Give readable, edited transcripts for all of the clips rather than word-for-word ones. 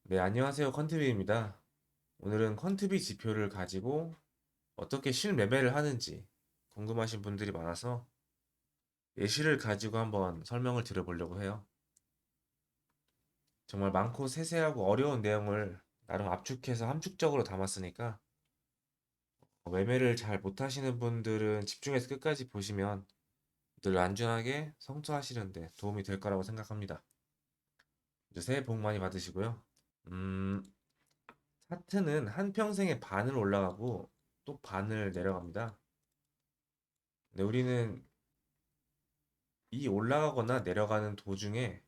네, 안녕하세요. 컨트비입니다. 오늘은 컨트비 지표를 가지고 어떻게 실매매를 하는지 궁금하신 분들이 많아서 예시를 가지고 한번 설명을 드려보려고 해요. 정말 많고 세세하고 어려운 내용을 나름 압축해서 함축적으로 담았으니까 매매를 잘 못하시는 분들은 집중해서 끝까지 보시면 늘 안전하게 성투하시는데 도움이 될 거라고 생각합니다. 이제 새해 복 많이 받으시고요. 음, 차트는 한평생에 반을 올라가고 또 반을 내려갑니다. 네, 우리는 이 올라가거나 내려가는 도중에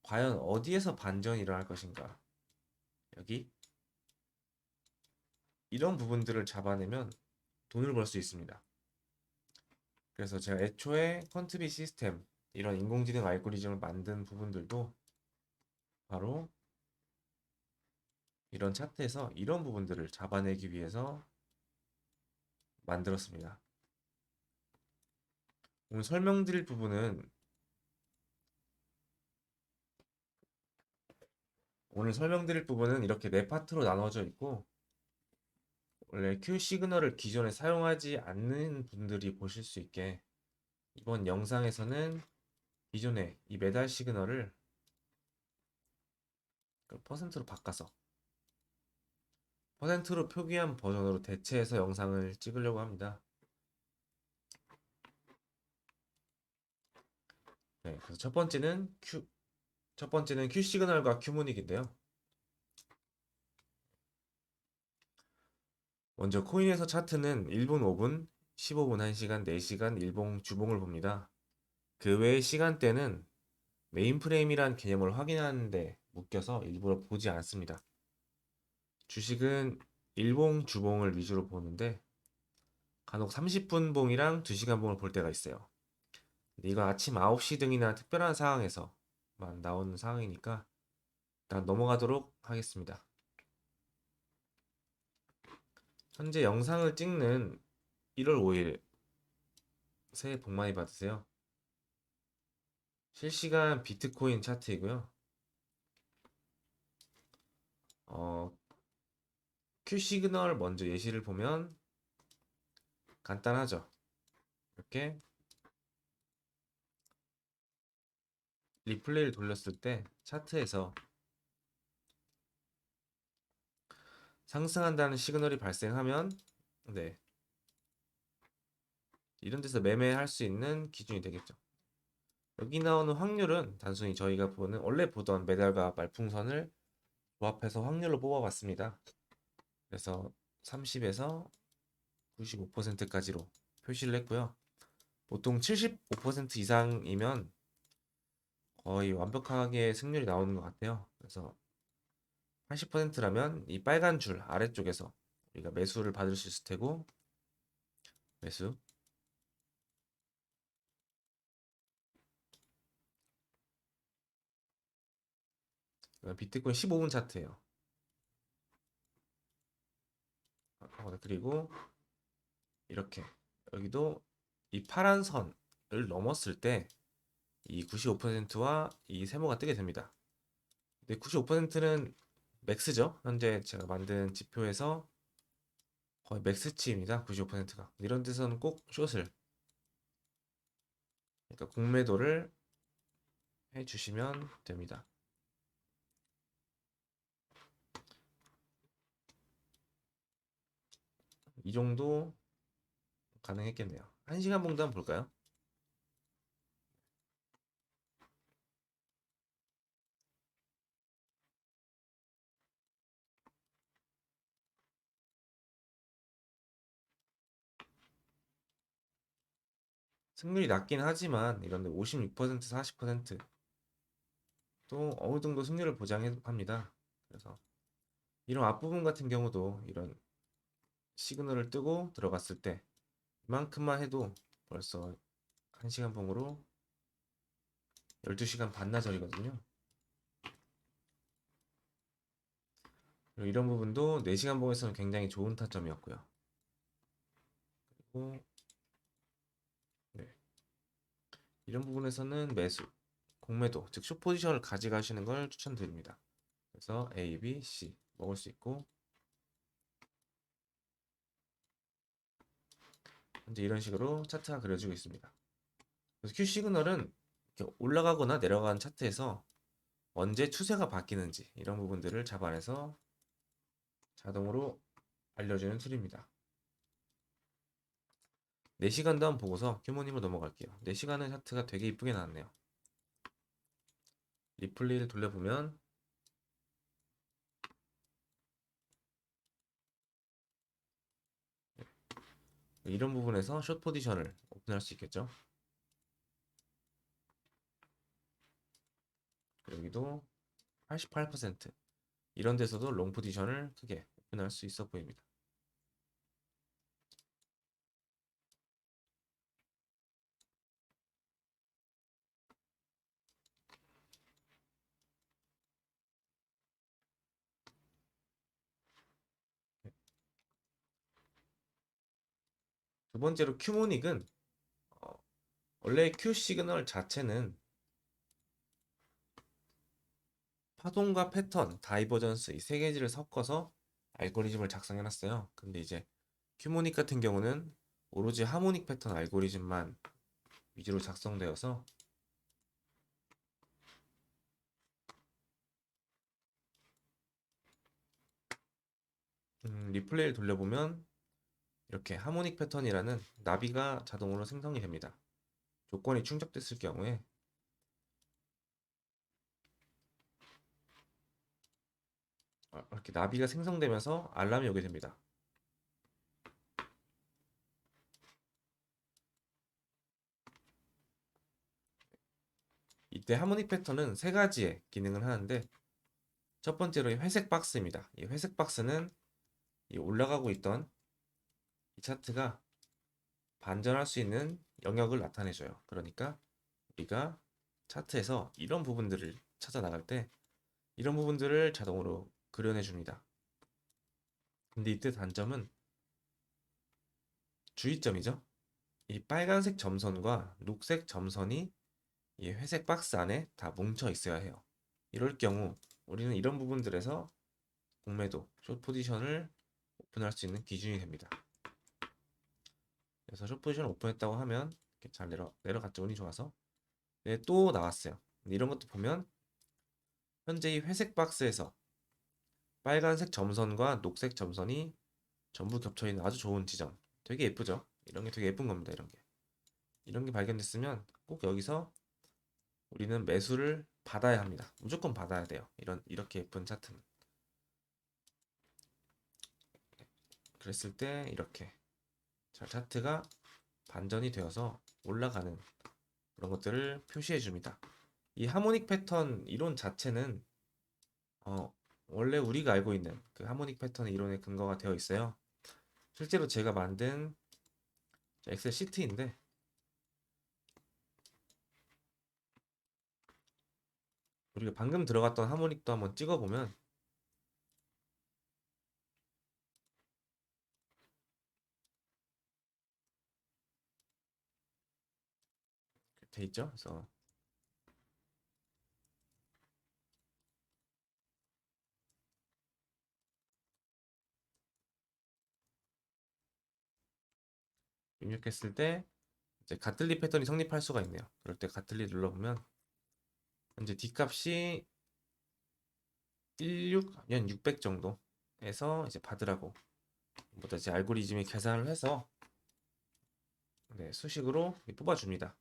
과연 어디에서 반전이 일어날 것인가? 여기 이런 부분들을 잡아내면 돈을 벌 수 있습니다. 그래서 제가 애초에 퀀트비 시스템 이런 인공지능 알고리즘을 만든 부분들도 바로 이런 차트에서 이런 부분들을 잡아내기 위해서 만들었습니다. 오늘 설명드릴 부분은 이렇게 네 파트로 나눠져 있고 원래 Q 시그널을 기존에 사용하지 않는 분들이 보실 수 있게 이번 영상에서는 기존의 이 매달 시그널을 그 퍼센트로 바꿔서 퍼센트로 표기한 버전으로 대체해서 영상을 찍으려고 합니다. 네, 그래서 첫 번째는 Q 시그널과 Q 모닉인데요. 먼저 코인에서 차트는 1분, 5분, 15분, 1시간, 4시간, 일봉, 주봉을 봅니다. 그 외의 시간대는 메인 프레임이란 개념을 확인하는데 묶여서 일부러 보지 않습니다. 주식은 일봉, 주봉을 위주로 보는데 간혹 30분 봉이랑 2시간 봉을 볼 때가 있어요. 근데 이건 아침 9시 등이나 특별한 상황에서만 나오는 상황이니까 일단 넘어가도록 하겠습니다. 현재 영상을 찍는 1월 5일 새해 복 많이 받으세요. 실시간 비트코인 차트이고요. 어, Q 시그널 먼저 예시를 보면 간단하죠. 이렇게 리플레이를 돌렸을 때 차트에서 상승한다는 시그널이 발생하면 네, 이런 데서 매매할 수 있는 기준이 되겠죠. 여기 나오는 확률은 단순히 저희가 보는 원래 보던 매달과 말풍선을 조합해서 확률로 뽑아봤습니다. 그래서 30에서 95%까지로 표시를 했고요. 보통 75% 이상이면 거의 완벽하게 승률이 나오는 것 같아요. 그래서 80%라면 이 빨간 줄 아래쪽에서 우리가 매수를 받을 수 있을 테고 매수. 비트코인 15분 차트예요. 그리고 이렇게 여기도 이 파란 선을 넘었을 때 이 95%와 이 세모가 뜨게 됩니다. 근데 95%는 맥스죠. 현재 제가 만든 지표에서 거의 맥스치입니다. 95%가. 이런 데서는 꼭 숏을, 그러니까 공매도를 해주시면 됩니다. 이 정도 가능했겠네요. 1시간 봉도 한번 볼까요? 승률이 낮긴 하지만 이런데 56%, 40%또 어느 정도 승률을 보장합니다. 그래서 이런 앞부분 같은 경우도 이런 시그널을 뜨고 들어갔을 때 이만큼만 해도 벌써 1시간 봉으로 12시간 반나절이거든요. 그리고 이런 부분도 4시간 봉에서는 굉장히 좋은 타점이었고요. 그리고 네, 이런 부분에서는 매수, 공매도, 즉 숏 포지션을 가져가시는 걸 추천드립니다. 그래서 A, B, C 먹을 수 있고, 현재 이런 식으로 차트가 그려지고 있습니다. 그래서 Q 시그널은 이렇게 올라가거나 내려가는 차트에서 언제 추세가 바뀌는지 이런 부분들을 잡아내서 자동으로 알려주는 툴입니다. 4시간도 한번 보고서 큐모님으로 넘어갈게요. 4시간의 차트가 되게 이쁘게 나왔네요. 리플리를 돌려보면 이런 부분에서 숏 포지션을 오픈할 수 있겠죠. 여기도 88% 이런 데서도 롱 포지션을 크게 오픈할 수 있어 보입니다. 두 번째로 큐모닉은 어, 원래 큐 시그널 자체는 파동과 패턴, 다이버전스 이 세 가지를 섞어서 알고리즘을 작성해 놨어요. 근데 이제 큐모닉 같은 경우는 오로지 하모닉 패턴 알고리즘만 위주로 작성되어서 리플레이를 돌려보면 이렇게 하모닉 패턴이라는 나비가 자동으로 생성이 됩니다. 조건이 충족됐을 경우에 이렇게 나비가 생성되면서 알람이 오게 됩니다. 이때 하모닉 패턴은 세 가지의 기능을 하는데 첫 번째로 이 회색 박스입니다. 이 회색 박스는 이 올라가고 있던 이 차트가 반전할 수 있는 영역을 나타내줘요. 그러니까 우리가 차트에서 이런 부분들을 찾아 나갈 때 이런 부분들을 자동으로 그려내 줍니다. 근데 이때 단점은 주의점이죠. 이 빨간색 점선과 녹색 점선이 이 회색 박스 안에 다 뭉쳐 있어야 해요. 이럴 경우 우리는 이런 부분들에서 공매도, 숏 포지션을 오픈할 수 있는 기준이 됩니다. 그래서 숏 포지션을 오픈했다고 하면 이렇게 잘 내려갔죠. 운이 좋아서. 네, 또 나왔어요. 이런 것도 보면 현재 이 회색 박스에서 빨간색 점선과 녹색 점선이 전부 겹쳐 있는 아주 좋은 지점. 되게 예쁘죠? 이런 게 되게 예쁜 겁니다. 이런 게. 이런 게 발견됐으면 꼭 여기서 우리는 매수를 받아야 합니다. 무조건 받아야 돼요. 이렇게 예쁜 차트는. 그랬을 때 이렇게 잘 차트가 반전이 되어서 올라가는 그런 것들을 표시해 줍니다. 이 하모닉 패턴 이론 자체는 어, 원래 우리가 알고 있는 그 하모닉 패턴 이론에 근거가 되어 있어요. 실제로 제가 만든 엑셀 시트인데 우리가 방금 들어갔던 하모닉도 한번 찍어보면 돼 있죠. 그래서 입력했을 때 이제 가틀리 패턴이 성립할 수가 있네요. 그럴 때 가틀리 눌러보면 현재 D 값이 16, 연 600 정도에서 이제 받으라고 보다 이제 알고리즘이 계산을 해서 네, 수식으로 뽑아줍니다.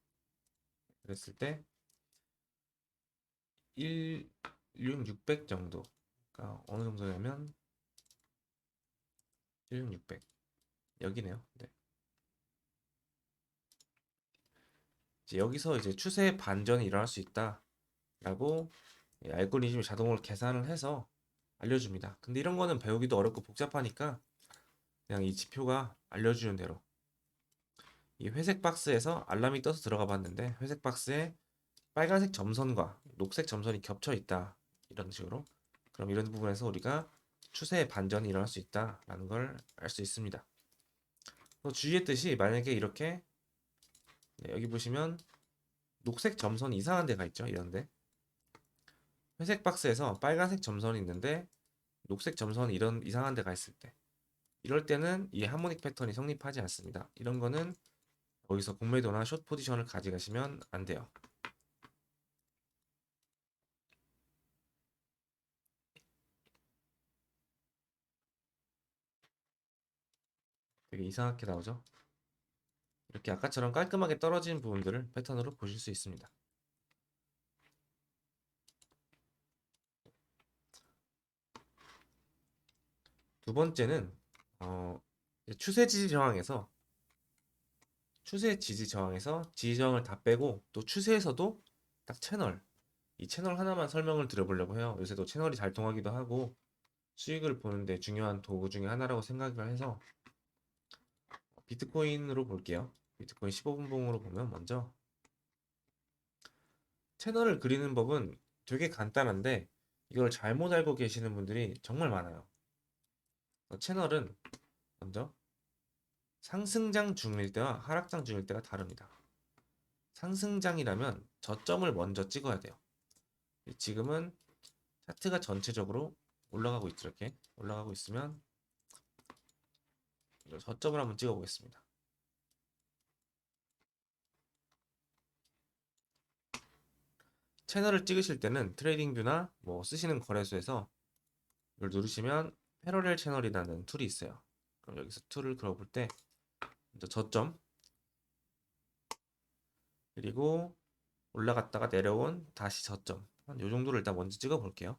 그랬을 때 1, 600 정도가 어느 정도냐면 1600 여기네요. 네. 이제 여기서 이제 추세 반전이 일어날 수 있다라고 알고리즘이 자동으로 계산을 해서 알려줍니다. 근데 이런 거는 배우기도 어렵고 복잡하니까 그냥 이 지표가 알려주는 대로 이 회색 박스에서 알람이 떠서 들어가 봤는데 회색 박스에 빨간색 점선과 녹색 점선이 겹쳐 있다. 이런 식으로. 그럼 이런 부분에서 우리가 추세의 반전이 일어날 수 있다라는 걸 알 수 있습니다. 또 주의했듯이 만약에 이렇게 네, 여기 보시면 녹색 점선 이상한 데가 있죠. 이런데 회색 박스에서 빨간색 점선이 있는데 녹색 점선이 이런 이상한 데가 있을 때, 이럴 때는 이 하모닉 패턴이 성립하지 않습니다. 이런 거는 여기서 공매도나 숏 포지션을 가져가시면 안 돼요. 되게 이상하게 나오죠? 이렇게 아까처럼 깔끔하게 떨어진 부분들을 패턴으로 보실 수 있습니다. 두 번째는 추세 지지 저항에서 지지저항에서 다 빼고 또 추세에서도 딱 이 채널 하나만 설명을 드려보려고 해요. 요새도 채널이 잘 통하기도 하고 수익을 보는데 중요한 도구 중에 하나라고 생각을 해서 비트코인으로 볼게요. 비트코인 15분 봉으로 보면 먼저 채널을 그리는 법은 되게 간단한데 이걸 잘못 알고 계시는 분들이 정말 많아요. 채널은 먼저 상승장 중일 때와 하락장 중일 때가 다릅니다. 상승장이라면 저점을 먼저 찍어야 돼요. 지금은 차트가 전체적으로 올라가고 있죠. 이렇게 올라가고 있으면 저점을 한번 찍어 보겠습니다. 채널을 찍으실 때는 트레이딩뷰나 뭐 쓰시는 거래소에서 이걸 누르시면 패러렐 채널이라는 툴이 있어요. 그럼 여기서 툴을 걸어볼 때 먼저 저점, 그리고 올라갔다가 내려온 다시 저점, 한 요 정도를 일단 먼저 찍어 볼게요.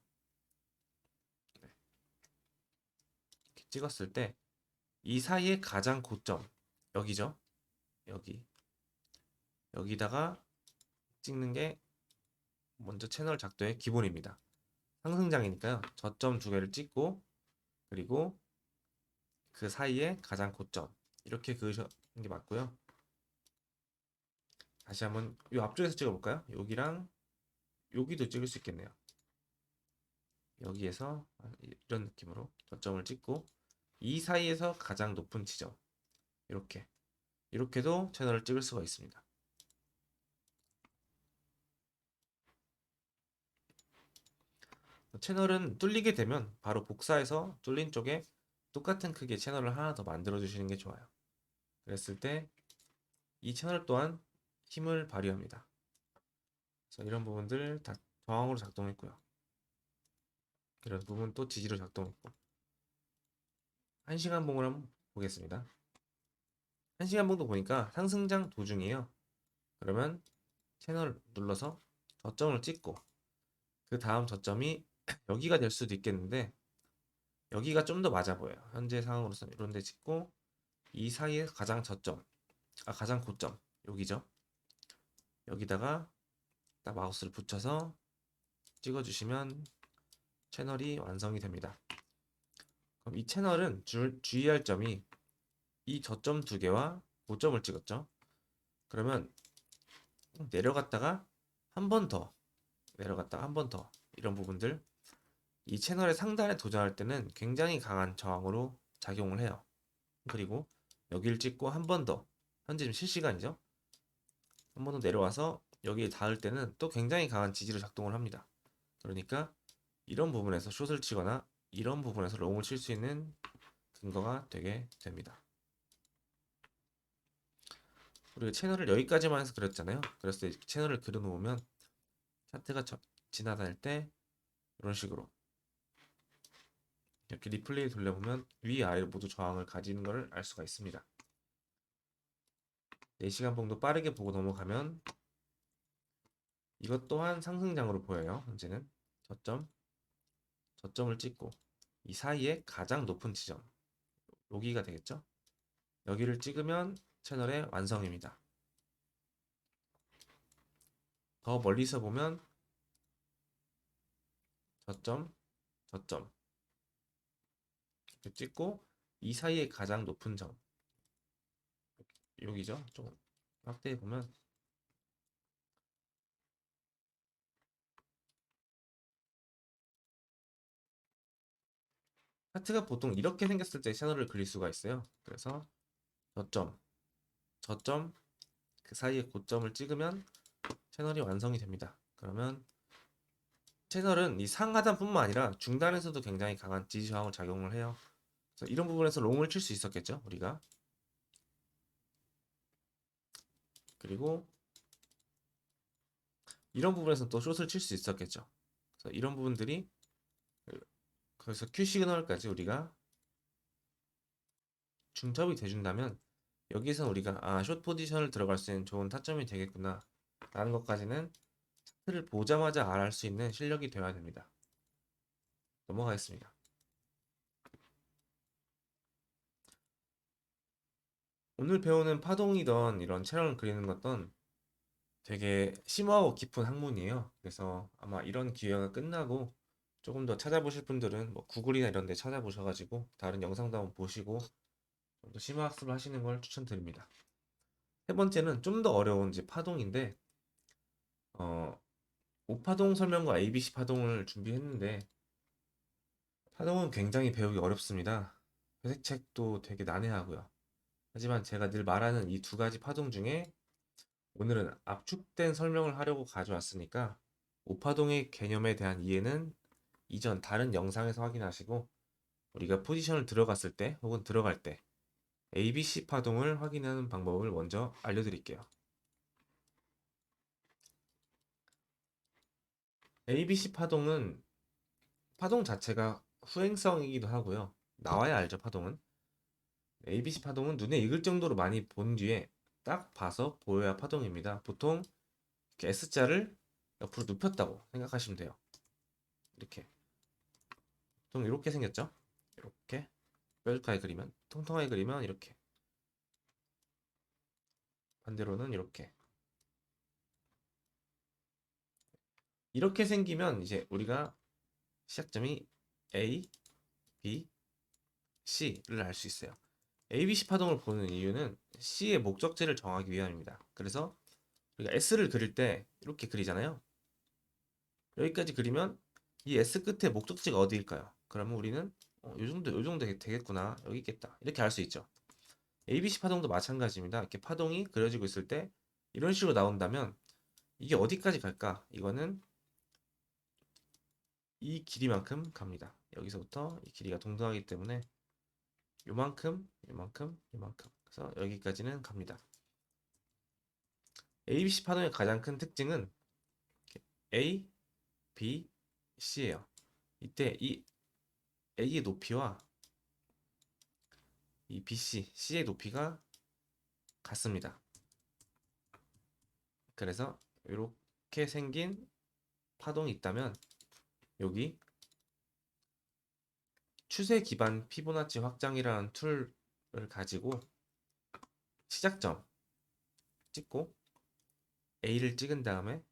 네. 이렇게 찍었을 때 이 사이의 가장 고점 여기죠. 여기다가 찍는 게 먼저 채널 작도의 기본입니다. 상승장이니까요. 저점 두 개를 찍고 그리고 그 사이에 가장 고점 이렇게 그으시는 게 맞고요. 다시 한번 이 앞쪽에서 찍어볼까요? 여기랑 여기도 찍을 수 있겠네요. 여기에서 이런 느낌으로 저점을 찍고 이 사이에서 가장 높은 지점 이렇게도 채널을 찍을 수가 있습니다. 채널은 뚫리게 되면 바로 복사해서 뚫린 쪽에 똑같은 크기의 채널을 하나 더 만들어 주시는 게 좋아요. 그랬을 때 이 채널 또한 힘을 발휘합니다. 그래서 이런 부분들 다 저항으로 작동했고요. 이런 부분 또 지지로 작동했고 1시간 봉을 한번 보겠습니다. 1시간 봉도 보니까 상승장 도중이에요. 그러면 채널 눌러서 저점을 찍고 그 다음 저점이 여기가 될 수도 있겠는데 여기가 좀 더 맞아 보여요. 현재 상황으로서는 이런 데 찍고 이 사이에 가장 고점 여기죠. 여기다가 딱 마우스를 붙여서 찍어주시면 채널이 완성이 됩니다. 그럼 이 채널은 주의할 점이 이 저점 두 개와 고점을 찍었죠. 그러면 내려갔다가 한 번 더 내려갔다가 한 번 더 이런 부분들 이 채널의 상단에 도전할 때는 굉장히 강한 저항으로 작용을 해요. 그리고 여기를 찍고 한 번 더 현재 지금 실시간이죠. 한 번 더 내려와서 여기에 닿을 때는 또 굉장히 강한 지지로 작동을 합니다. 그러니까 이런 부분에서 숏을 치거나 이런 부분에서 롱을 칠 수 있는 근거가 되게 됩니다. 우리가 채널을 여기까지만 해서 그렸잖아요. 그래서 채널을 그려놓으면 차트가 지나다닐 때 이런 식으로 이렇게 리플레이 돌려보면 위아래로 모두 저항을 가지는 것을 알 수가 있습니다. 4시간 봉도 빠르게 보고 넘어가면 이것 또한 상승장으로 보여요. 현재는 저점을 찍고 이 사이에 가장 높은 지점 여기가 되겠죠. 여기를 찍으면 채널의 완성입니다. 더 멀리서 보면 저점 이렇게 찍고 이 사이에 가장 높은 점 여기죠. 좀 확대해 보면 차트가 보통 이렇게 생겼을 때 채널을 그릴 수가 있어요. 그래서 저점 그 사이에 고점을 찍으면 채널이 완성이 됩니다. 그러면 채널은 이 상하단뿐만 아니라 중단에서도 굉장히 강한 지지 저항을 작용을 해요. 그래서 이런 부분에서 롱을 칠 수 있었겠죠, 우리가. 그리고 이런 부분에서 또 숏을 칠 수 있었겠죠. 그래서 이런 부분들이, 그래서 Q 시그널까지 우리가 중첩이 돼준다면 여기서 우리가 숏 포지션을 들어갈 수 있는 좋은 타점이 되겠구나 라는 것까지는 차트를 보자마자 알할 수 있는 실력이 되어야 됩니다. 넘어가겠습니다. 오늘 배우는 파동이던 이런 채널을 그리는 것던 되게 심오하고 깊은 학문이에요. 그래서 아마 이런 기회가 끝나고 조금 더 찾아보실 분들은 뭐 구글이나 이런 데 찾아보셔가지고 다른 영상도 한번 보시고 좀 더 심화 학습을 하시는 걸 추천드립니다. 세 번째는 좀 더 어려운 이제 파동인데, 어, 오파동 설명과 ABC 파동을 준비했는데, 파동은 굉장히 배우기 어렵습니다. 회색책도 되게 난해하고요. 하지만 제가 늘 말하는 이 두 가지 파동 중에 오늘은 압축된 설명을 하려고 가져왔으니까 오파동의 개념에 대한 이해는 이전 다른 영상에서 확인하시고, 우리가 포지션을 들어갔을 때 혹은 들어갈 때 ABC 파동을 확인하는 방법을 먼저 알려드릴게요. ABC 파동은 파동 자체가 후행성이기도 하고요. 나와야 알죠, 파동은. ABC 파동은 눈에 익을 정도로 많이 본 뒤에 딱 봐서 보여야 파동입니다. 보통 이렇게 S자를 옆으로 눕혔다고 생각하시면 돼요. 이렇게. 보통 이렇게 생겼죠? 이렇게. 뾰족하게 그리면, 통통하게 그리면 이렇게. 반대로는 이렇게. 이렇게 생기면 이제 우리가 시작점이 A, B, C를 알 수 있어요. ABC 파동을 보는 이유는 C의 목적지를 정하기 위함입니다. 그래서 우리가 S를 그릴 때 이렇게 그리잖아요. 여기까지 그리면 이 S 끝에 목적지가 어디일까요? 그러면 우리는 요 정도 되겠구나. 여기 있겠다. 이렇게 알 수 있죠. ABC 파동도 마찬가지입니다. 이렇게 파동이 그려지고 있을 때 이런 식으로 나온다면 이게 어디까지 갈까? 이거는 이 길이만큼 갑니다. 여기서부터 이 길이가 동등하기 때문에 요만큼, 요만큼, 요만큼. 그래서 여기까지는 갑니다. ABC 파동의 가장 큰 특징은 A, B, C예요. 이때 이 A의 높이와 이 BC, C의 높이가 같습니다. 그래서 이렇게 생긴 파동이 있다면 여기 추세 기반 피보나치 확장이라는 툴을 가지고 시작점 찍고 A를 찍은 다음에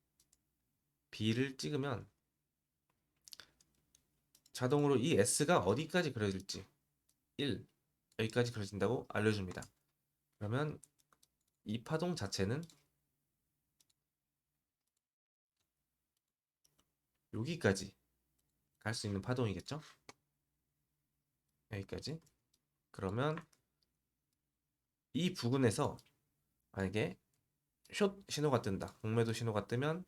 B를 찍으면 자동으로 이 S가 어디까지 그려질지 1, 여기까지 그려진다고 알려줍니다. 그러면 이 파동 자체는 여기까지 갈 수 있는 파동이겠죠? 여기까지. 그러면 이 부근에서 만약에 숏 신호가 뜬다. 공매도 신호가 뜨면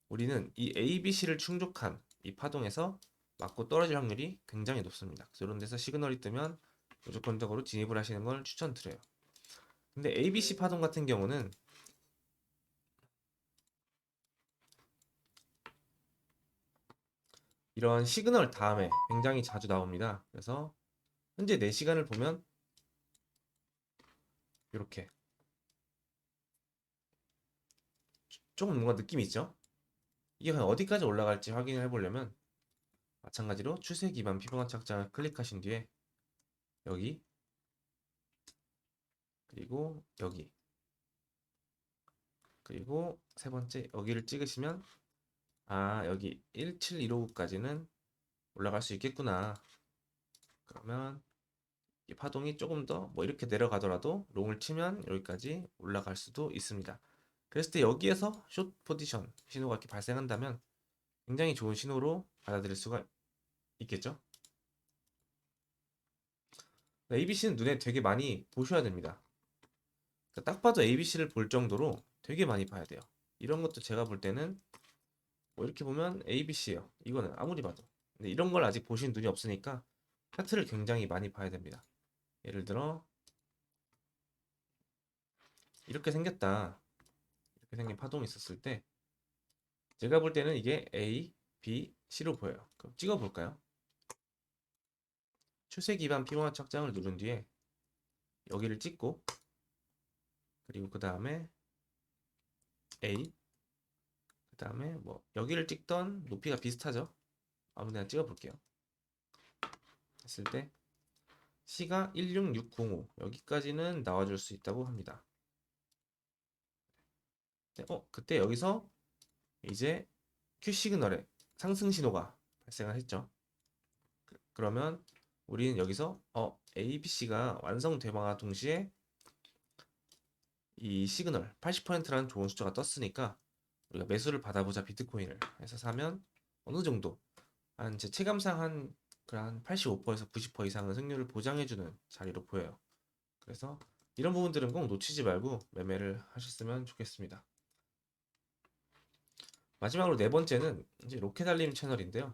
우리는 이 ABC를 충족한 이 파동에서 맞고 떨어질 확률이 굉장히 높습니다. 그래서 이런 데서 시그널이 뜨면 무조건적으로 진입을 하시는 걸 추천드려요. 근데 ABC 파동 같은 경우는 이런 시그널 다음에 굉장히 자주 나옵니다. 그래서 현재 4시간을 보면 이렇게 조금 뭔가 느낌이 있죠? 이게 과연 어디까지 올라갈지 확인을 해보려면 마찬가지로 추세 기반 피보나치 확장을 클릭하신 뒤에 여기, 그리고 여기, 그리고 세 번째 여기를 찍으시면 여기 17159까지는 올라갈 수 있겠구나. 그러면 이 파동이 조금 더 뭐 이렇게 내려가더라도 롱을 치면 여기까지 올라갈 수도 있습니다. 그랬을 때 여기에서 숏 포지션 신호가 이렇게 발생한다면 굉장히 좋은 신호로 받아들일 수가 있겠죠. ABC는 눈에 되게 많이 보셔야 됩니다. 그러니까 딱 봐도 ABC를 볼 정도로 되게 많이 봐야 돼요. 이런 것도 제가 볼 때는 뭐 이렇게 보면 ABC예요. 이거는 아무리 봐도. 근데 이런 걸 아직 보신 눈이 없으니까 차트를 굉장히 많이 봐야 됩니다. 예를 들어 이렇게 생겼다. 이렇게 생긴 파동이 있었을 때 제가 볼 때는 이게 A, B, C로 보여요. 그럼 찍어볼까요? 추세 기반 피보나치 확장을 누른 뒤에 여기를 찍고 그리고 그 다음에 A 그 다음에 뭐 여기를 찍던 높이가 비슷하죠? 아무데나 찍어볼게요. 했을 때 C가 16605 여기까지는 나와줄 수 있다고 합니다. 네, 그때 여기서 이제 Q 시그널에 상승 신호가 발생을 했죠. 그러면 우리는 여기서 ABC가 완성됨과 동시에 이 시그널 80%라는 좋은 숫자가 떴으니까 우리가 매수를 받아보자 비트코인을 해서 사면 어느 정도 한 제 체감상 한 85%에서 90% 이상은 승률을 보장해주는 자리로 보여요. 그래서 이런 부분들은 꼭 놓치지 말고 매매를 하셨으면 좋겠습니다. 마지막으로 네 번째는 이제 로켓알림 채널인데요.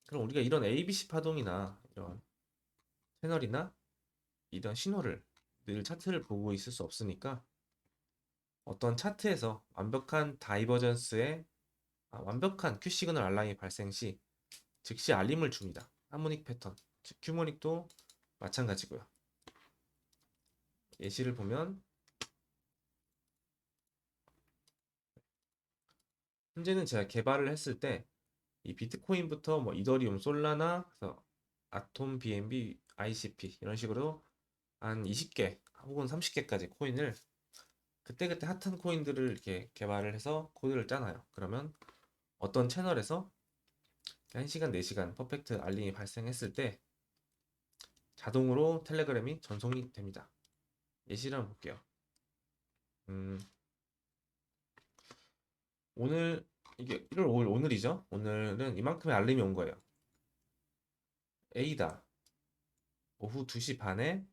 그럼 우리가 이런 ABC 파동이나 이런 채널이나 이런 신호를 늘 차트를 보고 있을 수 없으니까 어떤 차트에서 완벽한 다이버전스의 완벽한 Q 시그널 알람이 발생 시 즉시 알림을 줍니다. 하모닉 패턴, 즉 큐모닉도 마찬가지고요. 예시를 보면 현재는 제가 개발을 했을 때 이 비트코인부터 뭐 이더리움, 솔라나, 그래서 아톰, BNB, ICP 이런 식으로 한 20개 혹은 30개까지 코인을 그때그때 핫한 코인들을 이렇게 개발을 해서 코드를 짜놔요. 그러면 어떤 채널에서 1시간, 4시간 퍼펙트 알림이 발생했을 때 자동으로 텔레그램이 전송이 됩니다. 예시를 한번 볼게요. 음, 오늘 이게 1월 5일 오늘이죠? 오늘은 이만큼의 알림이 온 거예요. A다. 오후 2시 반에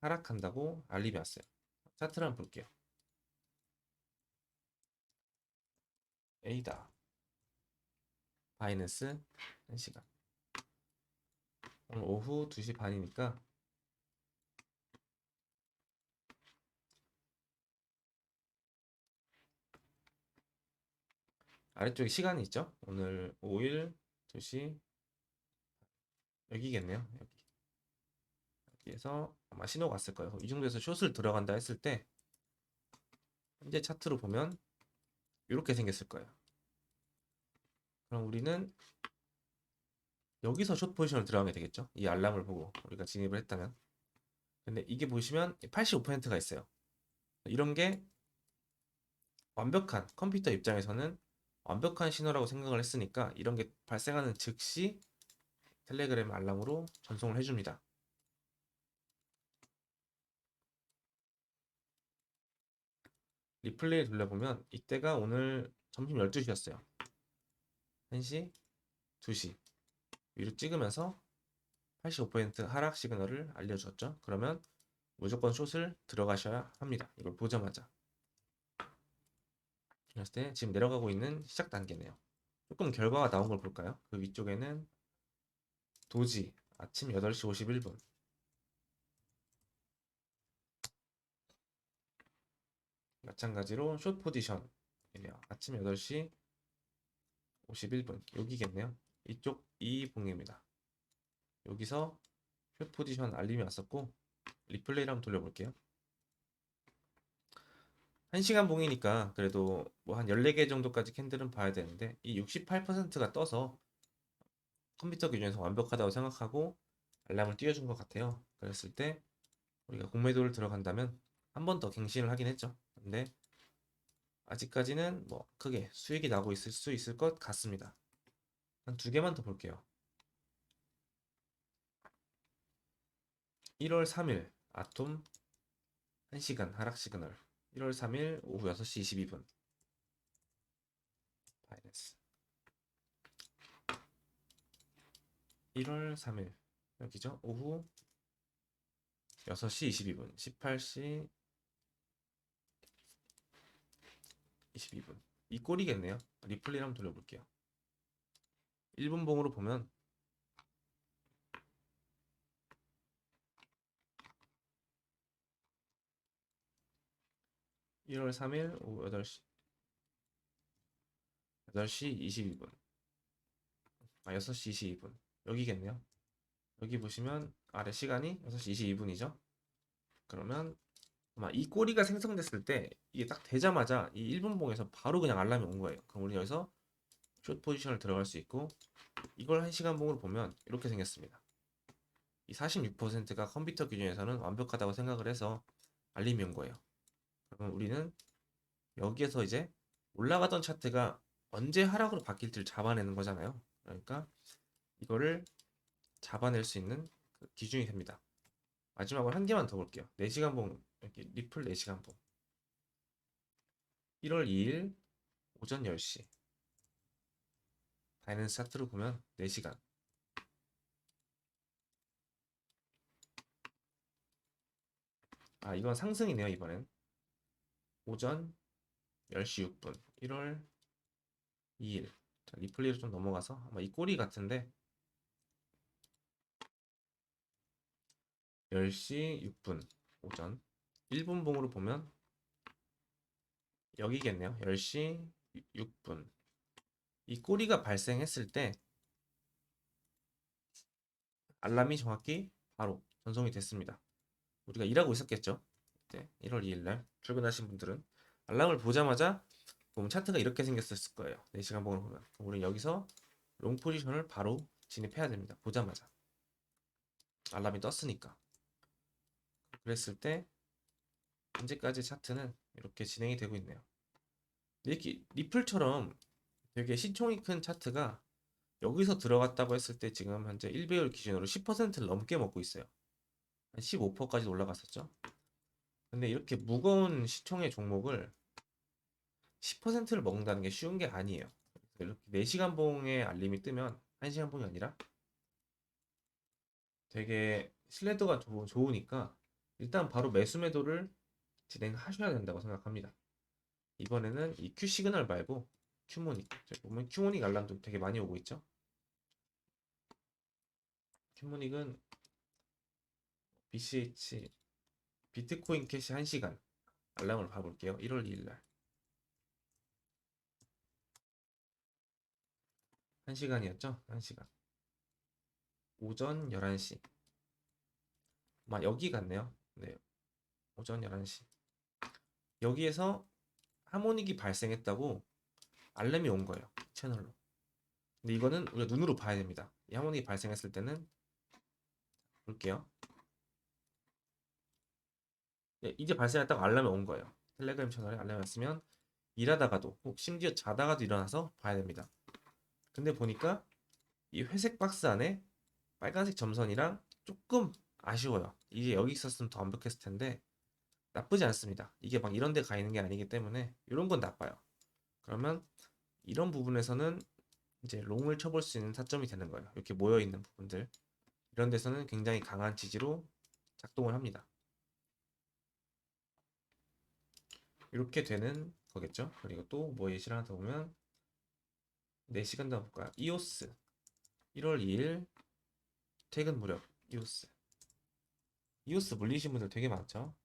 하락한다고 알림이 왔어요. 차트를 한번 볼게요. A다. 바이낸스 1시간. 오늘 오후 2시 반이니까 아래쪽에 시간이 있죠? 오늘 5일 2시 여기겠네요. 여기에서 아마 신호가 왔을 거예요. 이 정도에서 숏을 들어간다 했을 때 현재 차트로 보면 이렇게 생겼을 거예요. 그럼 우리는 여기서 숏 포지션을 들어가게 되겠죠? 이 알람을 보고 우리가 진입을 했다면. 근데 이게 보시면 85%가 있어요. 이런 게 완벽한 컴퓨터 입장에서는 완벽한 신호라고 생각을 했으니까 이런 게 발생하는 즉시 텔레그램 알람으로 전송을 해줍니다. 리플레이 돌려보면 이때가 오늘 점심 12시였어요. 1시, 2시 위로 찍으면서 85% 하락 시그널을 알려주었죠. 그러면 무조건 숏을 들어가셔야 합니다. 이걸 보자마자. 그랬을 때 지금 내려가고 있는 시작 단계네요. 조금 결과가 나온 걸 볼까요? 그 위쪽에는 도지 아침 8시 51분 마찬가지로 숏 포지션이네요. 아침 8시 51분 여기겠네요. 이쪽 이 봉입니다. 여기서 숏 포지션 알림이 왔었고 리플레이를 한번 돌려볼게요. 1시간 봉이니까 그래도 뭐 한 14개 정도까지 캔들은 봐야 되는데 이 68%가 떠서 컴퓨터 기준에서 완벽하다고 생각하고 알람을 띄워준 것 같아요. 그랬을 때 우리가 공매도를 들어간다면 한 번 더 갱신을 하긴 했죠. 근데 아직까지는 뭐 크게 수익이 나고 있을 수 있을 것 같습니다. 한 두 개만 더 볼게요. 1월 3일 아톰 1시간 하락 시그널 1월 3일 오후 6시 22분 바이낸스 1월 3일 여기죠. 오후 6시 22분 18시 22분 이 꼴이겠네요. 리플레이 한번 돌려볼게요. 1분 봉으로 보면 1월 3일 오후 8시 22분. 6시 22분. 여기겠네요. 여기 보시면 아래 시간이 6시 22분이죠. 그러면 아마 이 꼬리가 생성됐을 때 이게 딱 되자마자 이 1분 봉에서 바로 그냥 알람이 온 거예요. 그럼 우리 여기서 숏 포지션을 들어갈 수 있고, 이걸 1시간 봉으로 보면 이렇게 생겼습니다. 이 46%가 컴퓨터 기준에서는 완벽하다고 생각을 해서 알림이 온 거예요. 그러면 우리는 여기에서 이제 올라가던 차트가 언제 하락으로 바뀔지를 잡아내는 거잖아요. 그러니까 이거를 잡아낼 수 있는 그 기준이 됩니다. 마지막으로 한 개만 더 볼게요. 4시간 봉, 이렇게 리플 4시간 봉. 1월 2일 오전 10시. 바이낸스 차트를 보면 4시간. 아, 이건 상승이네요, 이번엔. 오전 10시 6분. 1월 2일. 자, 리플리로 좀 넘어가서 아마 이 꼬리 같은데 10시 6분 오전 1분 봉으로 보면 여기겠네요. 10시 6분. 이 꼬리가 발생했을 때 알람이 정확히 바로 전송이 됐습니다. 우리가 일하고 있었겠죠. 네, 1월 2일 날 출근하신 분들은 알람을 보자마자 보면 차트가 이렇게 생겼을 거예요. 4시간 봉으로 보면. 우리는 여기서 롱 포지션을 바로 진입해야 됩니다. 보자마자. 알람이 떴으니까. 그랬을 때 현재까지 차트는 이렇게 진행이 되고 있네요. 이렇게 리플처럼 되게 시총이 큰 차트가 여기서 들어갔다고 했을 때 지금 현재 1배율 기준으로 10%를 넘게 먹고 있어요. 한 15%까지 올라갔었죠. 근데 이렇게 무거운 시총의 종목을 10%를 먹는다는 게 쉬운 게 아니에요. 이렇게 4시간 봉의 알림이 뜨면 1시간 봉이 아니라 되게 신뢰도가 좋으니까 일단 바로 매수 매도를 진행하셔야 된다고 생각합니다. 이번에는 이 Q 시그널 말고 큐모닉. 보면 큐모닉 알람도 되게 많이 오고 있죠. 큐모닉은 BCH 비트코인 캐시 1시간 알람을 봐볼게요. 1월 2일 날 1시간이었죠? 1시간 오전 11시 막 여기 같네요. 네, 오전 11시 여기에서 하모닉이 발생했다고 알람이 온 거예요. 채널로. 근데 이거는 우리가 눈으로 봐야 됩니다. 이 하모닉이 발생했을 때는 볼게요. 네, 이제 발생했다고 알람이 온 거예요. 텔레그램 채널에 알람이 왔으면 일하다가도 혹 심지어 자다가도 일어나서 봐야 됩니다. 근데 보니까 이 회색 박스 안에 빨간색 점선이랑 조금 아쉬워요. 이게 여기 있었으면 더 완벽했을 텐데 나쁘지 않습니다. 이게 막 이런 데 가 있는 게 아니기 때문에 이런 건 나빠요. 그러면 이런 부분에서는 이제 롱을 쳐볼 수 있는 타점이 되는 거예요. 이렇게 모여 있는 부분들 이런 데서는 굉장히 강한 지지로 작동을 합니다. 이렇게 되는 거겠죠. 그리고 또 뭐 예시를 하나 더 보면 4시간 더 볼까요? 이오스 1월 2일 퇴근 무렵 이오스 물리신 분들 되게 많죠.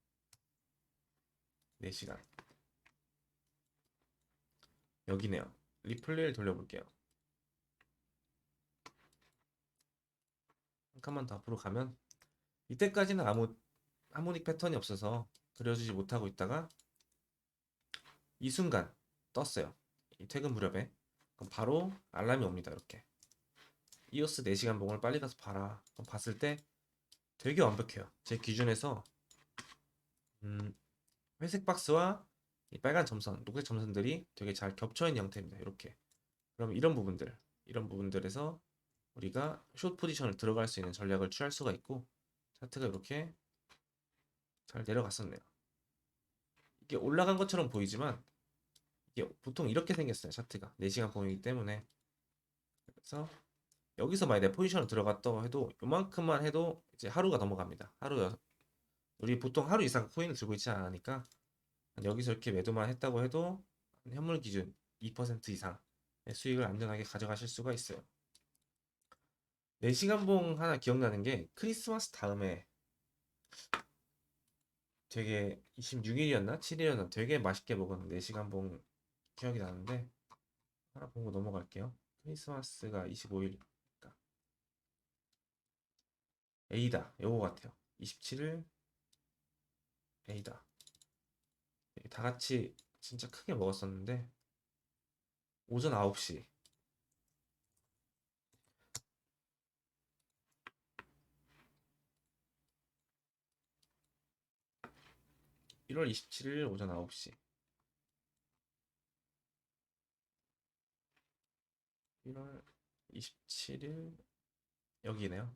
4시간 여기네요. 리플레이를 돌려볼게요. 한 칸만 더 앞으로 가면 이때까지는 아무 하모닉 패턴이 없어서 그려주지 못하고 있다가 이 순간 떴어요. 이 퇴근 무렵에. 그럼 바로 알람이 옵니다. 이렇게 이오스 4시간 봉을 빨리 가서 봐라. 그럼 봤을 때 되게 완벽해요. 제 기준에서 회색 박스와 이 빨간 점선, 녹색 점선들이 되게 잘 겹쳐있는 형태입니다. 이렇게. 그럼 이런 부분들에서 우리가 숏 포지션을 들어갈 수 있는 전략을 취할 수가 있고 차트가 이렇게 잘 내려갔었네요. 이게 올라간 것처럼 보이지만 이게 보통 이렇게 생겼어요. 차트가 4시간 봉이기 때문에. 그래서 여기서 만약에 포지션을 들어갔다고 해도 요만큼만 해도 이제 하루가 넘어갑니다. 우리 보통 하루 이상 코인을 들고 있지 않으니까 여기서 이렇게 매도만 했다고 해도 현물 기준 2% 이상의 수익을 안전하게 가져가실 수가 있어요. 4시간봉 하나 기억나는 게 크리스마스 다음에 되게 26일이었나? 7일이었나? 되게 맛있게 먹은 4시간봉 기억이 나는데 하나 보고 넘어갈게요. 크리스마스가 25일이니까 에이다 요거 같아요. 27일 에이다 다 같이 진짜 크게 먹었었는데 오전 9시 1월 27일 오전 9시 1월 27일 여기네요.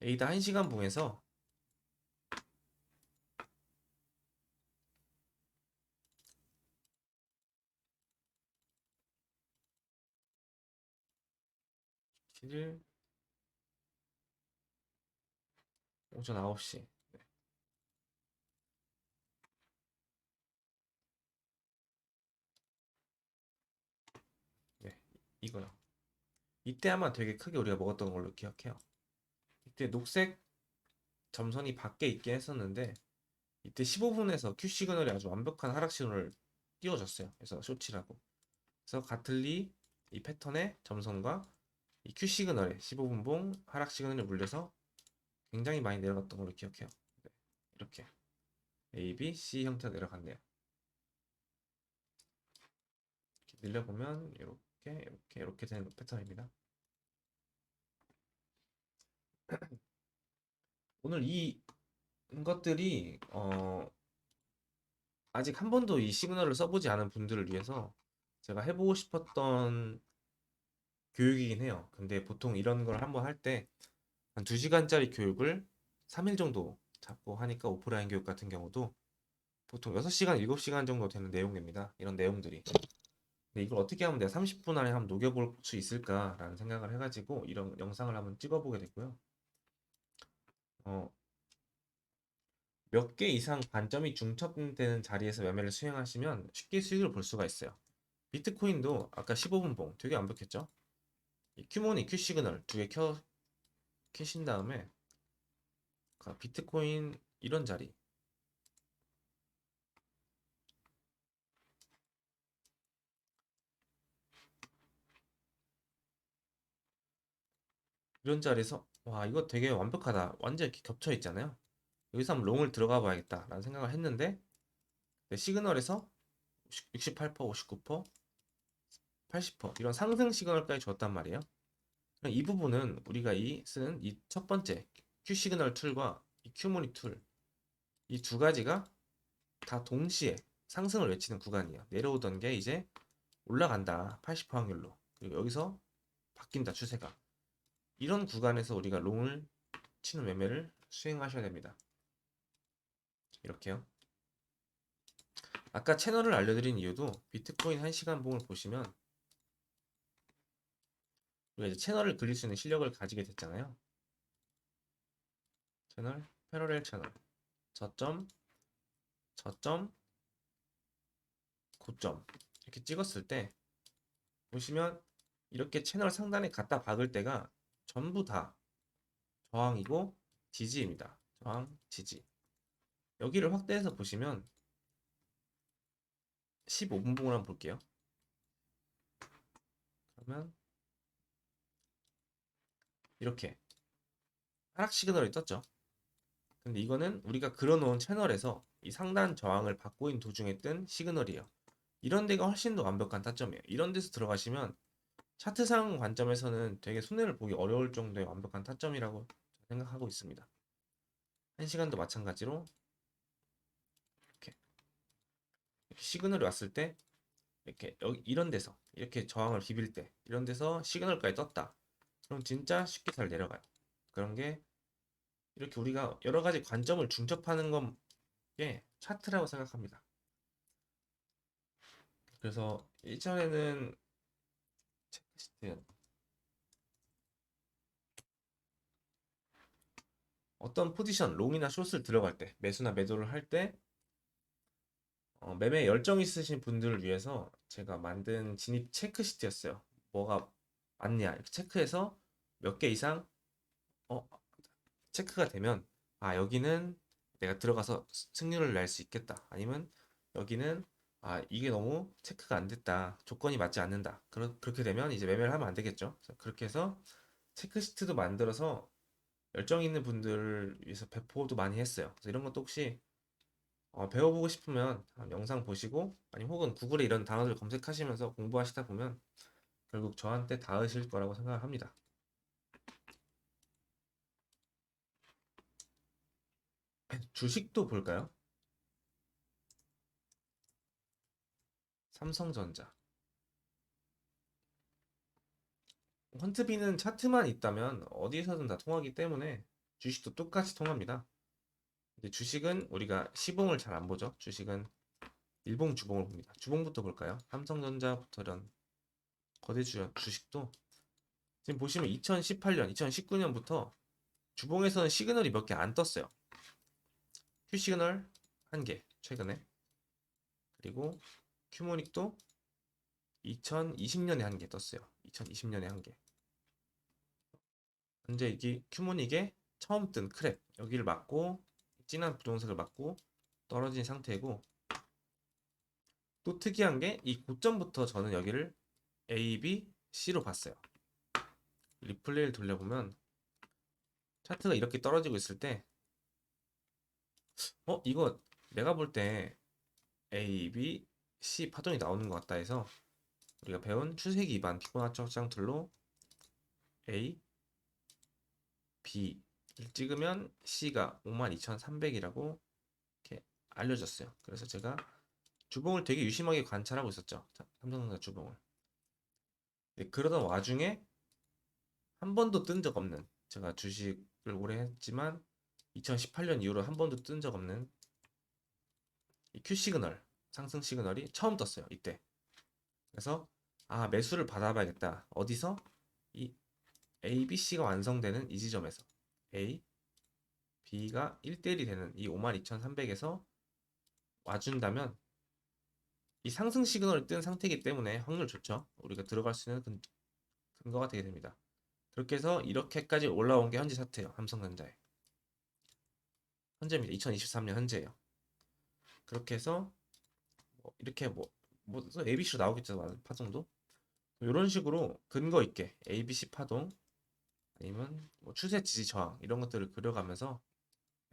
에이다 1시간 봉에서 7일 오전 9시 네, 이거요. 이때 아마 되게 크게 우리가 먹었던 걸로 기억해요. 이때 녹색 점선이 밖에 있긴 했었는데 이때 15분에서 Q 시그널이 아주 완벽한 하락 신호를 띄워줬어요. 그래서 쇼치라고. 그래서 가틀리 이 패턴의 점선과 이 Q 시그널에 15분 봉 하락 시그널이 물려서 굉장히 많이 내려갔던 걸로 기억해요. 네, 이렇게 A, B, C 형태로 내려갔네요. 이렇게 늘려보면 이렇게 되는 패턴입니다. 오늘 이 것들이 아직 한 번도 이 시그널을 써보지 않은 분들을 위해서 제가 해보고 싶었던 교육이긴 해요. 근데 보통 이런 걸 한번 할 때 한 2시간짜리 교육을 3일 정도 잡고 하니까 오프라인 교육 같은 경우도 보통 6시간, 7시간 정도 되는 내용입니다. 이런 내용들이. 근데 이걸 어떻게 하면 내가 30분 안에 한번 녹여볼 수 있을까라는 생각을 해가지고 이런 영상을 한번 찍어보게 됐고요. 어, 몇 개 이상 관점이 중첩되는 자리에서 매매를 수행하시면 쉽게 수익을 볼 수가 있어요. 비트코인도 아까 15분 봉 되게 완벽했죠? 이 큐모니, 큐 시그널 두 개 켜신 다음에 비트코인 이런 자리 이런 자리에서 와 이거 되게 완벽하다 완전 이렇게 겹쳐 있잖아요. 여기서 한번 롱을 들어가 봐야겠다 라는 생각을 했는데 시그널에서 68%, 59%, 80% 이런 상승 시그널까지 줬단 말이에요. 이 부분은 우리가 쓰는 이 첫 번째 Q 시그널 툴과 이 Q모니 툴 이 두 가지가 다 동시에 상승을 외치는 구간이에요. 내려오던 게 이제 올라간다 80% 확률로. 그리고 여기서 바뀐다 추세가. 이런 구간에서 우리가 롱을 치는 매매를 수행하셔야 됩니다. 이렇게요. 아까 채널을 알려드린 이유도 비트코인 1시간 봉을 보시면 우리가 이제 채널을 그릴 수 있는 실력을 가지게 됐잖아요. 채널, 패러렐 채널, 저점, 저점, 고점 이렇게 찍었을 때 보시면 이렇게 채널 상단에 갖다 박을 때가 전부 다 저항이고 지지입니다. 저항, 지지. 여기를 확대해서 보시면 15분 봉을 한번 볼게요. 그러면 이렇게 하락 시그널이 떴죠. 근데 이거는 우리가 그려놓은 채널에서 이 상단 저항을 받고 있는 도중에 뜬 시그널이에요. 이런 데가 훨씬 더 완벽한 타점이에요. 이런 데서 들어가시면 차트상 관점에서는 되게 손해를 보기 어려울 정도의 완벽한 타점이라고 생각하고 있습니다. 1시간도 마찬가지로 이렇게 시그널이 왔을 때 이렇게 여기 이런 데서 이렇게 저항을 비빌 때 이런 데서 시그널까지 떴다. 그럼 진짜 쉽게 잘 내려가요. 그런 게 이렇게 우리가 여러 가지 관점을 중첩하는 게 차트라고 생각합니다. 그래서 일전에는 체크시트 어떤 포지션 롱이나 숏을 들어갈 때 매수나 매도를 할 때 매매 열정 있으신 분들을 위해서 제가 만든 진입 체크 시트였어요. 뭐가 맞냐 이렇게 체크해서 몇 개 이상 어, 체크가 되면 아 여기는 내가 들어가서 승률을 낼 수 있겠다. 아니면 여기는 아 이게 너무 체크가 안 됐다. 조건이 맞지 않는다. 그렇게 되면 이제 매매를 하면 안 되겠죠. 그래서 그렇게 해서 체크 시트도 만들어서 열정 있는 분들을 위해서 배포도 많이 했어요. 그래서 이런 것도 혹시 배워보고 싶으면 영상 보시고 아니면 혹은 구글에 이런 단어들 검색하시면서 공부하시다 보면 결국 저한테 닿으실 거라고 생각을 합니다. 주식도 볼까요? 삼성전자. 헌트비는 차트만 있다면 어디서든 다 통하기 때문에 주식도 똑같이 통합니다. 근데 주식은 우리가 시봉을 잘 안 보죠. 주식은 일봉, 주봉을 봅니다. 주봉부터 볼까요? 삼성전자부터 이런 거대 주식도 지금 보시면 2018년, 2019년부터 주봉에서는 시그널이 몇 개 안 떴어요. Q 시그널 한 개, 최근에. 그리고 큐모닉도 2020년에 한 개 떴어요. 2020년에 한 개. 현재 이게 큐모닉의 처음 뜬 크랩, 여기를 맞고 진한 부동색을 맞고 떨어진 상태고, 또 특이한 게 이 고점부터 저는 여기를 A, B, C로 봤어요. 리플레이를 돌려보면 차트가 이렇게 떨어지고 있을 때 이거 내가 볼 때 A, B, C 파동이 나오는 것 같다 해서 우리가 배운 추세 기반 피보나치 확장 툴로 A, B를 찍으면 C가 52,300이라고 이렇게 알려졌어요. 그래서 제가 주봉을 되게 유심하게 관찰하고 있었죠. 삼성전자 주봉을. 그러던 와중에 한 번도 뜬 적 없는, 제가 주식을 오래 했지만 2018년 이후로 한 번도 뜬 적 없는 이 Q 시그널, 상승 시그널이 처음 떴어요. 이때. 그래서 아 매수를 받아봐야겠다. 어디서? 이 A, B, C가 완성되는 이 지점에서 A, B가 1대1이 되는 이 52,300에서 와준다면 이 상승 시그널이 뜬 상태이기 때문에 확률 좋죠. 우리가 들어갈 수 있는 근거가 되게 됩니다. 그렇게 해서 이렇게까지 올라온 게 현재 차트예요. 삼성전자에. 현재입니다. 2023년 현재예요. 그렇게 해서 이렇게 또 ABC로 나오겠죠. 파동도. 이런 식으로 근거 있게 ABC 파동 아니면 추세 지지 저항 이런 것들을 그려가면서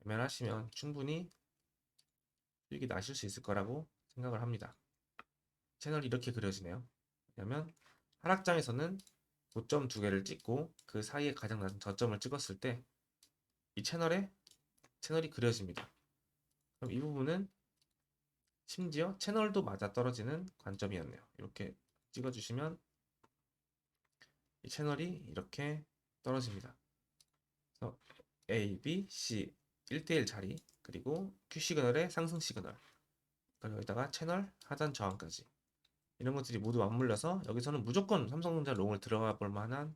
매매를 하시면 충분히 수익이 나실 수 있을 거라고 생각을 합니다. 채널이 이렇게 그려지네요. 왜냐면 하락장에서는 고점 두 개를 찍고 그 사이에 가장 낮은 저점을 찍었을 때 이 채널이 그려집니다. 그럼 이 부분은 심지어 채널도 맞아 떨어지는 관점이었네요. 이렇게 찍어주시면 이 채널이 이렇게 떨어집니다. 그래서 A, B, C 1대1 자리 그리고 Q 시그널의 상승 시그널 그리고 여기다가 채널 하단 저항까지 이런 것들이 모두 맞물려서 여기서는 무조건 삼성전자 롱을 들어가 볼 만한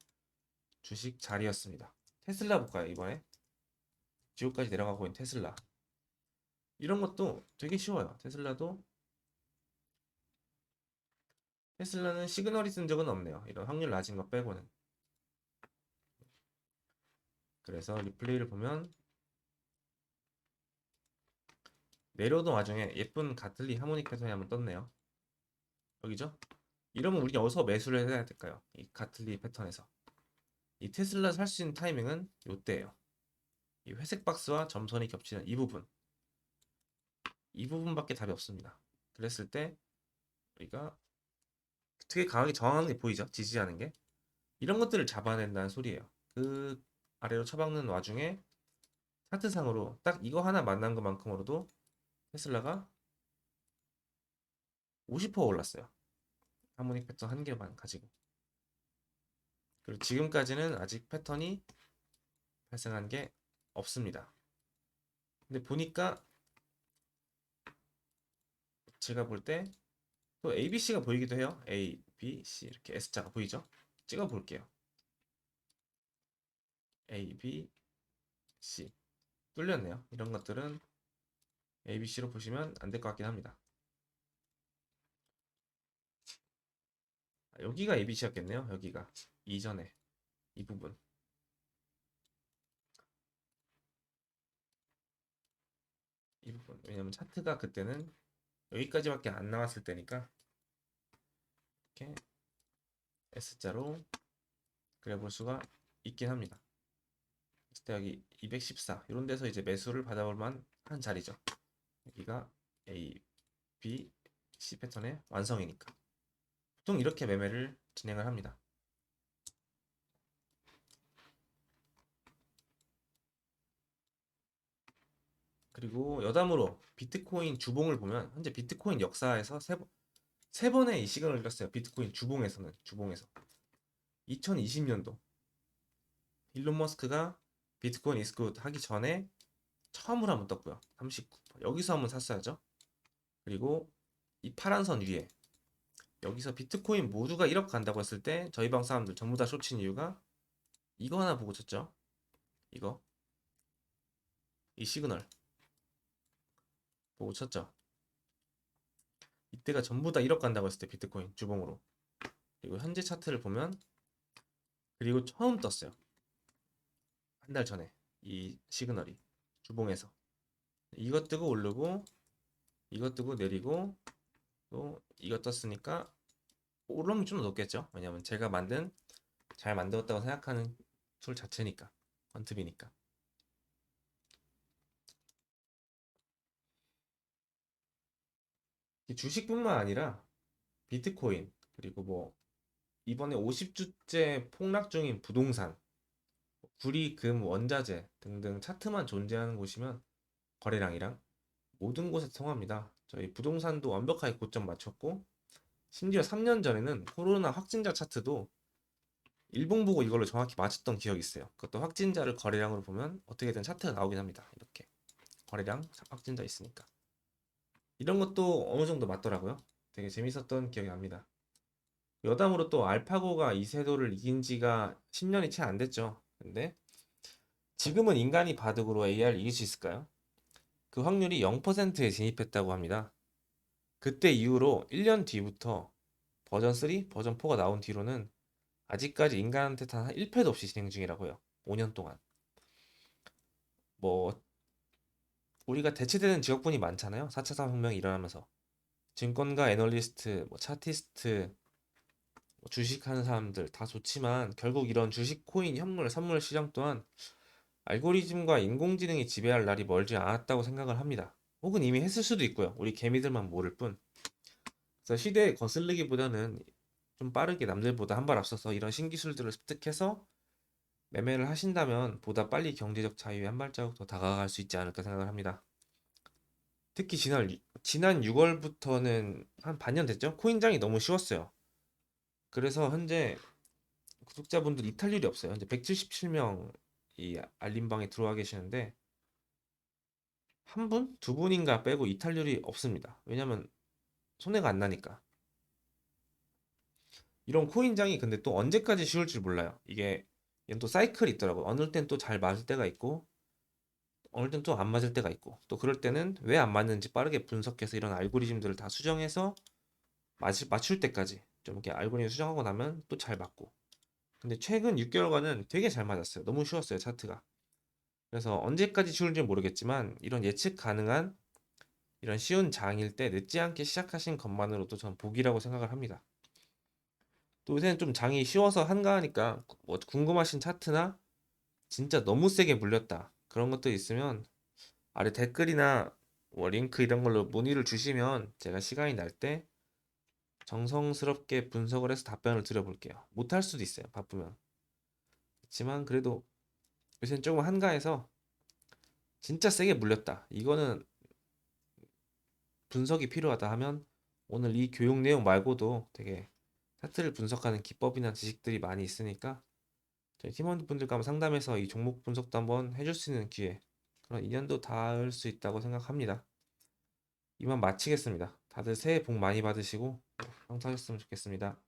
주식 자리였습니다. 테슬라 볼까요? 이번에 지옥까지 내려가고 있는 테슬라 이런 것도 되게 쉬워요. 테슬라는 시그널이 쓴 적은 없네요. 이런 확률 낮은 거 빼고는. 그래서 리플레이를 보면 내려오던 와중에 예쁜 가틀리 하모닉 패턴이 한번 떴네요. 여기죠? 이러면 우리 여기서 매수를 해야 될까요? 이 가틀리 패턴에서. 이 테슬라 살 수 있는 타이밍은 이때예요. 이 회색 박스와 점선이 겹치는 이 부분. 이 부분밖에 답이 없습니다. 그랬을 때 우리가 되게 강하게 저항하는 게 보이죠? 지지하는 게. 이런 것들을 잡아낸다는 소리예요. 그 아래로 처박는 와중에 차트상으로 딱 이거 하나 만난 것만큼으로도 테슬라가 50% 올랐어요. 하모닉 패턴 한 개만 가지고. 그리고 지금까지는 아직 패턴이 발생한 게 없습니다. 근데 보니까 제가 볼 때 또 ABC가 보이기도 해요. A, B, C 이렇게 S자가 보이죠? 찍어 볼게요. A, B, C 뚫렸네요. 이런 것들은 ABC로 보시면 안 될 것 같긴 합니다. 여기가 ABC였겠네요. 여기가 이전에 이 부분. 이 부분. 왜냐면 차트가 그때는 여기까지밖에 안 나왔을 때니까 이렇게 S자로 그려볼 수가 있긴 합니다. 그때 여기 214 이런 데서 이제 매수를 받아볼 만한 자리죠. 여기가 A, B, C 패턴의 완성이니까 보통 이렇게 매매를 진행을 합니다. 그리고 여담으로 비트코인 주봉을 보면 현재 비트코인 역사에서 세 번의 이 시간을 잃었어요. 비트코인 주봉에서 2020년도 일론 머스크가 비트코인 is good 하기 전에 처음으로 한번 떴고요. 39. 여기서 한번 샀어야죠. 그리고 이 파란 선 위에 여기서 비트코인 모두가 1억 간다고 했을 때 저희 방 사람들 전부 다 숏친 이유가 이거 하나 보고 쳤죠. 이거 이 시그널 보고 쳤죠. 이때가 전부 다 1억 간다고 했을 때 비트코인 주봉으로. 그리고 현재 차트를 보면 그리고 처음 떴어요. 한 달 전에 이 시그널이 주봉에서 이거 뜨고 오르고 이거 뜨고 내리고 또 이거 떴으니까 오르면 좀 높겠죠. 왜냐면 제가 잘 만들었다고 생각하는 툴 자체니까 퀀트비니까. 주식뿐만 아니라 비트코인 그리고 뭐 이번에 50주째 폭락 중인 부동산, 구리, 금, 원자재 등등 차트만 존재하는 곳이면 거래량이랑 모든 곳에 통합니다. 저희 부동산도 완벽하게 고점 맞췄고 심지어 3년 전에는 코로나 확진자 차트도 일봉 보고 이걸로 정확히 맞췄던 기억이 있어요. 그것도 확진자를 거래량으로 보면 어떻게든 차트가 나오긴 합니다. 이렇게 거래량 확진자 있으니까 이런 것도 어느 정도 맞더라고요. 되게 재밌었던 기억이 납니다. 여담으로 또 알파고가 이세돌을 이긴 지가 10년이 채 안 됐죠. 근데 지금은 인간이 바둑으로 AI를 이길 수 있을까요? 그 확률이 0%에 진입했다고 합니다. 그때 이후로 1년 뒤부터 버전 3, 버전 4가 나온 뒤로는 아직까지 인간한테 단 1패도 없이 진행 중이라고요. 5년 동안. 뭐 우리가 대체되는 직업군이 많잖아요. 4차 산업혁명이 일어나면서 증권가, 애널리스트, 뭐 차티스트, 뭐 주식하는 사람들 다 좋지만 결국 이런 주식, 코인, 현물, 선물 시장 또한 알고리즘과 인공지능이 지배할 날이 멀지 않았다고 생각을 합니다. 혹은 이미 했을 수도 있고요. 우리 개미들만 모를 뿐. 그래서 시대에 거슬리기보다는 좀 빠르게 남들보다 한 발 앞서서 이런 신기술들을 습득해서 매매를 하신다면 보다 빨리 경제적 자유에 한 발자국 더 다가갈 수 있지 않을까 생각을 합니다. 특히 지난 6월부터는 한 반년 됐죠? 코인장이 너무 쉬웠어요. 그래서 현재 구독자분들 이탈률이 없어요. 현재 177명 이 알림방에 들어와 계시는데 한 분? 두 분인가 빼고 이탈률이 없습니다. 왜냐면 손해가 안 나니까. 이런 코인장이 근데 또 언제까지 쉬울 줄 몰라요. 이게 얘는 또 사이클이 있더라고요. 어느 땐 또 잘 맞을 때가 있고 어느 땐 또 안 맞을 때가 있고 또 그럴 때는 왜 안 맞는지 빠르게 분석해서 이런 알고리즘들을 다 수정해서 맞출 때까지 좀 이렇게 알고리즘 수정하고 나면 또 잘 맞고 근데 최근 6개월간은 되게 잘 맞았어요. 너무 쉬웠어요, 차트가. 그래서 언제까지 쉬울지 모르겠지만 이런 예측 가능한 이런 쉬운 장일 때 늦지 않게 시작하신 것만으로도 전 복이라고 생각을 합니다. 또 요새는 좀 장이 쉬워서 한가하니까 뭐 궁금하신 차트나 진짜 너무 세게 물렸다 그런 것도 있으면 아래 댓글이나 뭐 링크 이런 걸로 문의를 주시면 제가 시간이 날 때 정성스럽게 분석을 해서 답변을 드려볼게요. 못할 수도 있어요, 바쁘면. 그렇지만 그래도 요새는 조금 한가해서 진짜 세게 물렸다. 이거는 분석이 필요하다 하면 오늘 이 교육 내용 말고도 되게 차트를 분석하는 기법이나 지식들이 많이 있으니까 저희 팀원분들과 한번 상담해서 이 종목 분석도 한번 해줄 수 있는 기회 그런 인연도 닿을 수 있다고 생각합니다. 이만 마치겠습니다. 다들 새해 복 많이 받으시고 성사하셨으면 좋겠습니다.